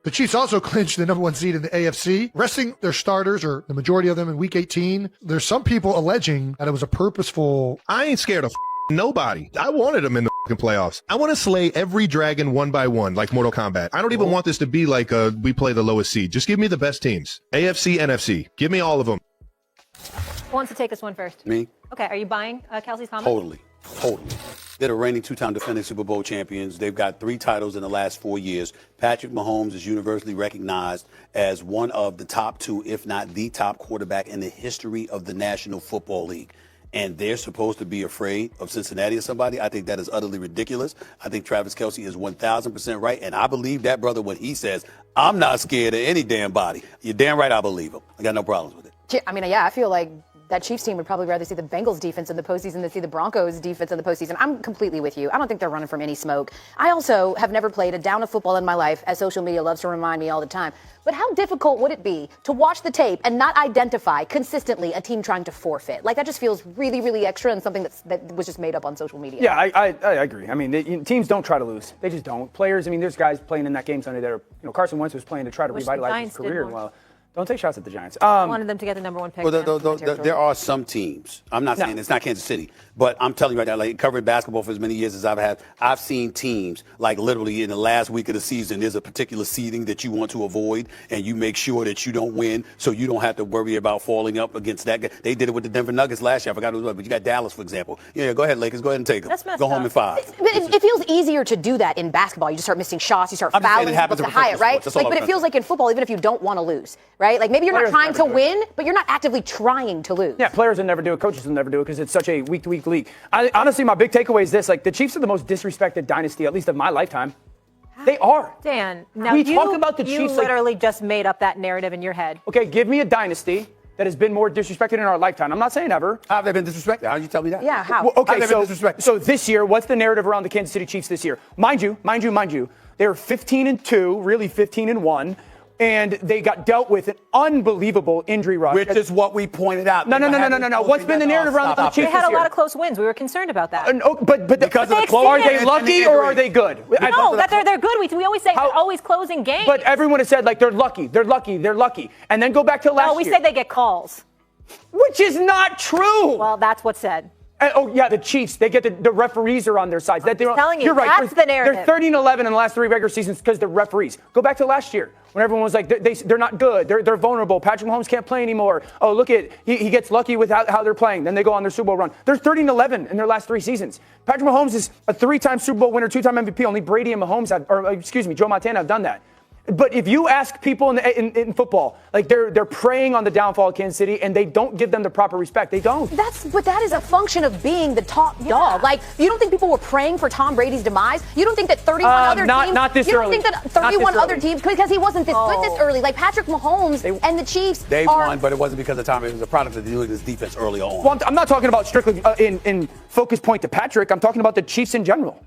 The Chiefs also clinched the #1 seed in the AFC, resting their starters, or the majority of them, in Week 18. There's some people alleging that it was a purposeful... I ain't scared of nobody. I wanted them in the playoffs. I want to slay every dragon one by one, like Mortal Kombat. I don't even want this to be like we play the lowest seed. Just give me the best teams. AFC, NFC. Give me all of them. Who wants to take this one first? Me. Okay, are you buying Kelce's comment? Totally. They're the reigning two-time defending Super Bowl champions. They've got 3 titles in the last 4 years. Patrick Mahomes is universally recognized as one of the top 2, if not the top quarterback in the history of the National Football League. And they're supposed to be afraid of Cincinnati or somebody. I think that is utterly ridiculous. I think Travis Kelce is 1,000% right. And I believe that brother when he says, I'm not scared of any damn body. You're damn right I believe him. I got no problems with it. I mean, yeah, I feel like that Chiefs team would probably rather see the Bengals defense in the postseason than see the Broncos defense in the postseason. I'm completely with you. I don't think they're running from any smoke. I also have never played a down of football in my life, as social media loves to remind me all the time. But how difficult would it be to watch the tape and not identify consistently a team trying to forfeit? Like, that just feels really, really extra and something that was just made up on social media. Yeah, I agree. I mean, teams don't try to lose. They just don't. Players, I mean, there's guys playing in that game Sunday that are, Carson Wentz was playing to try to revitalize his career. Well, don't take shots at the Giants. I wanted them to get the #1 pick. Well, there are some teams. I'm not saying it's not Kansas City, but I'm telling you right now, like covering basketball for as many years as I've had, I've seen teams like literally in the last week of the season, there's a particular seeding that you want to avoid, and you make sure that you don't win, so you don't have to worry about falling up against that guy. They did it with the Denver Nuggets last year. I forgot who it was, but you got Dallas, for example. Yeah, go ahead, Lakers. Go ahead and take them. Go home in 5. But it feels easier to do that in basketball. You just start missing shots, you start fouling, you look to high it, right? But it feels like in football, even if you don't want to lose, right? Like maybe you're not trying to win, but you're not actively trying to lose. Yeah, players will never do it. Coaches will never do it because it's such a week-to-week league. Honestly, my big takeaway is this. Like, the Chiefs are the most disrespected dynasty, at least of my lifetime. They are. Dan, now we talk about the you Chiefs literally just made up that narrative in your head. Okay, give me a dynasty that has been more disrespected in our lifetime. I'm not saying ever. How have they been disrespected? How did you tell me that? Yeah, how? Well, okay, how have they been disrespected? so this year, what's the narrative around the Kansas City Chiefs this year? Mind you, they were 15-2, really 15-1. And they got dealt with an unbelievable injury rush. Which is what we pointed out. No. What's been the narrative around the Chiefs this year? They had a lot of close wins. We were concerned about that. But because of the close, are they lucky or are they good? No, they're good. We always say they're always closing games. But everyone has said, like, they're lucky. And then go back to last year. No, we say they get calls. Which is not true. Well, that's what's said. The Chiefs, they get the referees are on their side. I'm telling you, you're right. that's the narrative. They're 13-11 in the last 3 regular seasons because the referees. Go back to last year when everyone was like, they're not good. They're vulnerable. Patrick Mahomes can't play anymore. Oh, look at, he gets lucky with how they're playing. Then they go on their Super Bowl run. They're 13-11 in their last 3 seasons. Patrick Mahomes is a 3-time Super Bowl winner, 2-time MVP. Only Brady and Mahomes Joe Montana have done that. But if you ask people in football, like they're preying on the downfall of Kansas City, and they don't give them the proper respect. They don't. But that is a function of being the top dog. Like, you don't think people were praying for Tom Brady's demise? You don't think that 31 other teams? Not this you early. don't think that 31 other teams, because he wasn't this good this early? Like Patrick Mahomes and the Chiefs. They won, but it wasn't because of Tom. It was a product of the New England's defense early on. Well, I'm not talking about strictly in focus point to Patrick. I'm talking about the Chiefs in general.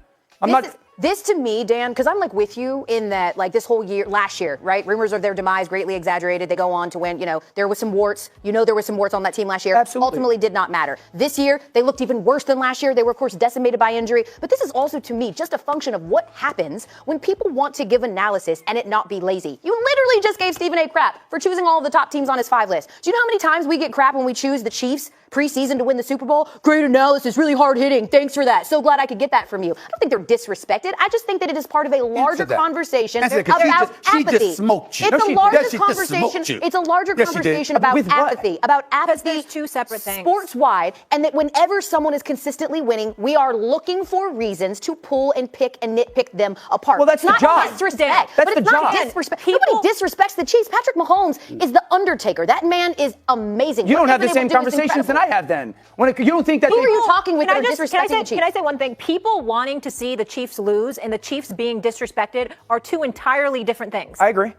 This to me, Dan, because I'm like with you in that, like, this whole year, last year, right? Rumors of their demise greatly exaggerated. They go on to win. There was some warts. There were some warts on that team last year. Absolutely. Ultimately did not matter. This year, they looked even worse than last year. They were, of course, decimated by injury. But this is also, to me, just a function of what happens when people want to give analysis and it not be lazy. You literally just gave Stephen A. crap for choosing all of the top teams on his 5 list. Do you know how many times we get crap when we choose the Chiefs preseason to win the Super Bowl? Great analysis, really hard hitting. Thanks for that. So glad I could get that from you. I don't think they're disrespected. I just think that it is part of a larger conversation about apathy. She just smoked you. It's a larger conversation. It's a larger conversation about apathy. About apathy. 2 separate things. Sports-wide, and that whenever someone is consistently winning, we are looking for reasons to pull and pick and nitpick them apart. Well, that's it's the job. Not disrespect. That's but it's the not job. disrespect. Nobody disrespects the Chiefs. Patrick Mahomes is the Undertaker. That man is amazing. You don't have the same conversations that I have then. You don't think that Who are you talking with that are disrespecting the Chiefs? Can I say one thing? People wanting to see the Chiefs lose and the Chiefs being disrespected are 2 entirely different things. I agree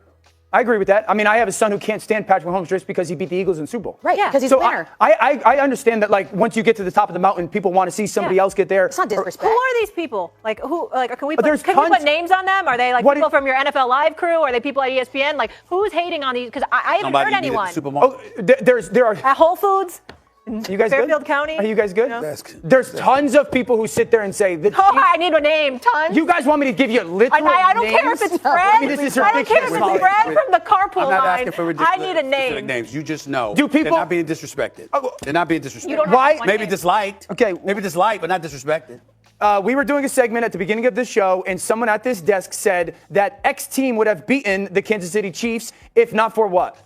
with that. I mean, I have a son who can't stand Patrick Mahomes just because he beat the Eagles in the Super Bowl. Right, because he's a winner. I understand that, like, once you get to the top of the mountain, people want to see somebody else get there. It's not disrespect. Who are these people? Like, who? Like, can we put names on them? Are they like people from your NFL Live crew? Are they people at ESPN? Like, who's hating on these? Because I haven't heard anyone. There are at Whole Foods. You guys Fairfield good? County? Are you guys good? No. There's tons of people who sit there and say that. Oh, I need a name. Tons. You guys want me to give you literal I don't care if names? it's Fred. I mean, this is I don't care if ridiculous. it's Fred from the carpool I'm not line. asking for ridiculous I need a specific name. names. You just know. Do people- They're not being disrespected. They're not being disrespected. You don't have Why? one Maybe name. disliked. Okay. Maybe disliked, but not disrespected. We were doing a segment at the beginning of the show, and someone at this desk said that X team would have beaten the Kansas City Chiefs if not for what?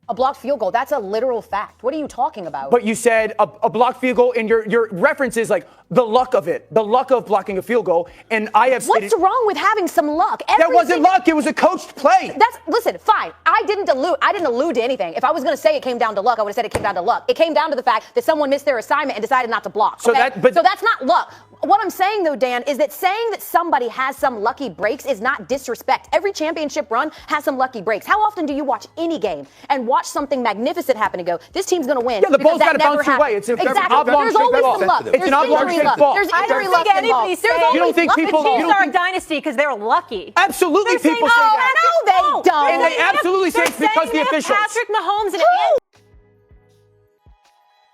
A blocked field goal. That's a literal fact. What are you talking about? But you said a blocked field goal, and your reference is like the luck of it, the luck of blocking a field goal. And I have What's stated wrong with having some luck? that wasn't luck; it was a coached play. Listen, fine. I didn't allude to anything. If I was going to say it came down to luck, I would have said it came down to luck. It came down to the fact that someone missed their assignment and decided not to block. So okay? but so that's not luck. What I'm saying though, Dan, is that saying that somebody has some lucky breaks is not disrespect. Every championship run has some lucky breaks. How often do you watch any game and watch something magnificent happen and go, this team's going to win? Yeah, the because ball's that gotta bounce never your way. happens. It's an exactly. oblong There's shaped always ball. some luck. It's an There's oblong injury shaped luck. ball. There's I injury don't luck think anybody's involved. There's saying always You don't think luck. people- the you Chiefs don't are a think- dynasty because they're lucky. Absolutely, They're people saying, say that. No, they don't. And they absolutely say it's because the officials. Patrick Mahomes and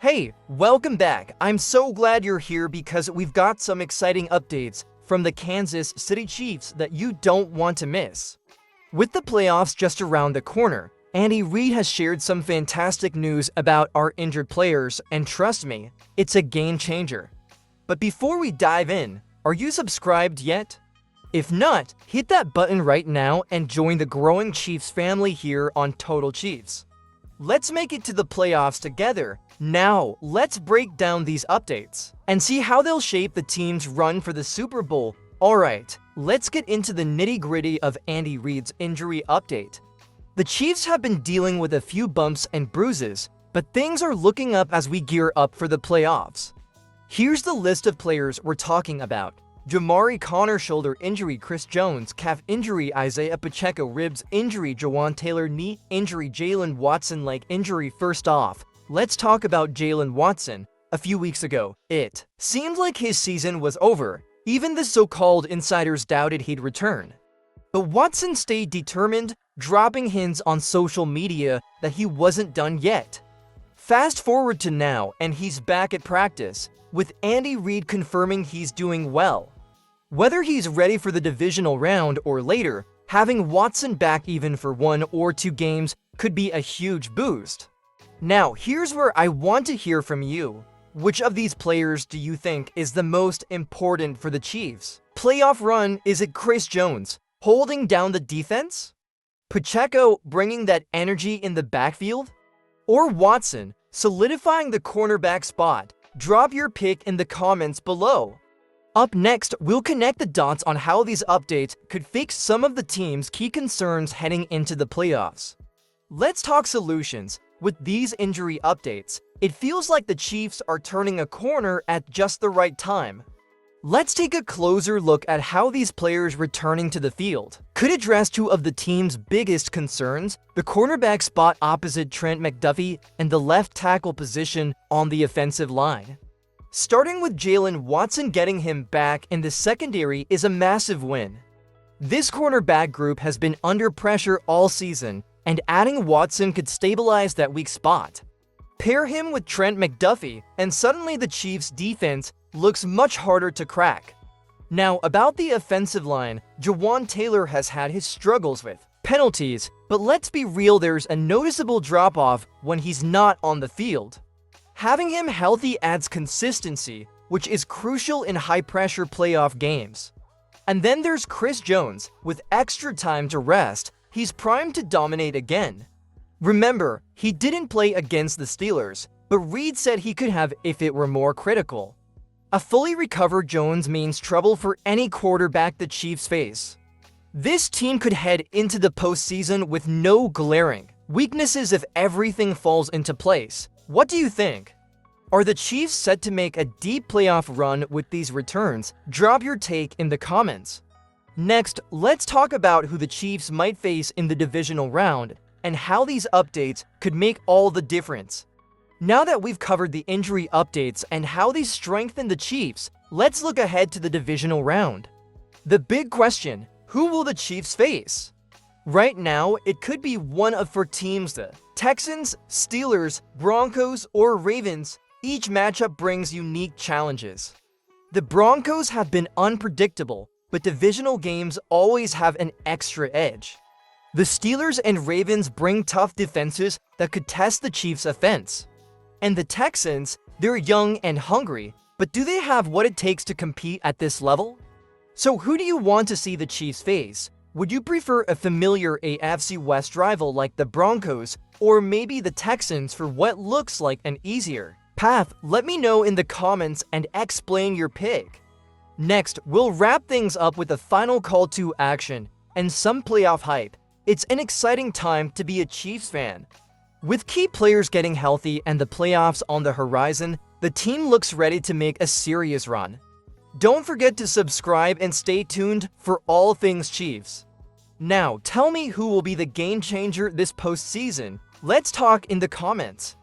Hey, welcome back. I'm so glad you're here because we've got some exciting updates from the Kansas City Chiefs that you don't want to miss. With the playoffs just around the corner, Andy Reid has shared some fantastic news about our injured players, and trust me, it's a game changer. But before we dive in, are you subscribed yet? If not, hit that button right now and join the growing Chiefs family here on Total Chiefs. Let's make it to the playoffs together. Now, let's break down these updates and see how they'll shape the team's run for the Super Bowl. Alright, let's get into the nitty-gritty of Andy Reid's injury update. The Chiefs have been dealing with a few bumps and bruises, but things are looking up as we gear up for the playoffs. Here's the list of players we're talking about. Jamari Connor shoulder injury, Chris Jones calf injury, Isaiah Pacheco ribs injury, Jawan Taylor knee injury, Jalen Watson leg injury. First off, let's talk about Jalen Watson. A few weeks ago, it seemed like his season was over. Even the so-called insiders doubted he'd return. But Watson stayed determined, dropping hints on social media that he wasn't done yet. Fast forward to now, and he's back at practice, with Andy Reid confirming he's doing well. Whether he's ready for the divisional round or later, having Watson back even for 1 or 2 games could be a huge boost. Now, here's where I want to hear from you. Which of these players do you think is the most important for the Chiefs? Playoff run, is it Chris Jones holding down the defense? Pacheco bringing that energy in the backfield? Or Watson solidifying the cornerback spot? Drop your pick in the comments below. Up next, we'll connect the dots on how these updates could fix some of the team's key concerns heading into the playoffs. Let's talk solutions. With these injury updates, it feels like the Chiefs are turning a corner at just the right time. Let's take a closer look at how these players returning to the field could address 2 of the team's biggest concerns: the cornerback spot opposite Trent McDuffie and the left tackle position on the offensive line. Starting with Jalen Watson, getting him back in the secondary is a massive win. This cornerback group has been under pressure all season, and adding Watson could stabilize that weak spot. Pair him with Trent McDuffie, and suddenly the Chiefs' defense looks much harder to crack. Now, about the offensive line, Jawan Taylor has had his struggles with penalties, but let's be real, there's a noticeable drop-off when he's not on the field. Having him healthy adds consistency, which is crucial in high-pressure playoff games. And then there's Chris Jones. With extra time to rest, he's primed to dominate again. Remember, he didn't play against the Steelers, but Reid said he could have if it were more critical. A fully recovered Jones means trouble for any quarterback the Chiefs face. This team could head into the postseason with no glaring weaknesses if everything falls into place. What do you think? Are the Chiefs set to make a deep playoff run with these returns? Drop your take in the comments. Next, let's talk about who the Chiefs might face in the divisional round and how these updates could make all the difference. Now that we've covered the injury updates and how these strengthen the Chiefs, let's look ahead to the divisional round. The big question: who will the Chiefs face? Right now, it could be one of 4 teams: the Texans, Steelers, Broncos, or Ravens. each matchup brings unique challenges. The Broncos have been unpredictable, but divisional games always have an extra edge. The Steelers and Ravens bring tough defenses that could test the Chiefs' offense. And the Texans, they're young and hungry, but do they have what it takes to compete at this level? So who do you want to see the Chiefs face? Would you prefer a familiar AFC West rival like the Broncos, or maybe the Texans for what looks like an easier path? Let me know in the comments and explain your pick. Next, we'll wrap things up with a final call to action and some playoff hype. It's an exciting time to be a Chiefs fan. With key players getting healthy and the playoffs on the horizon, the team looks ready to make a serious run. Don't forget to subscribe and stay tuned for all things Chiefs. Now, tell me who will be the game changer this postseason. Let's talk in the comments.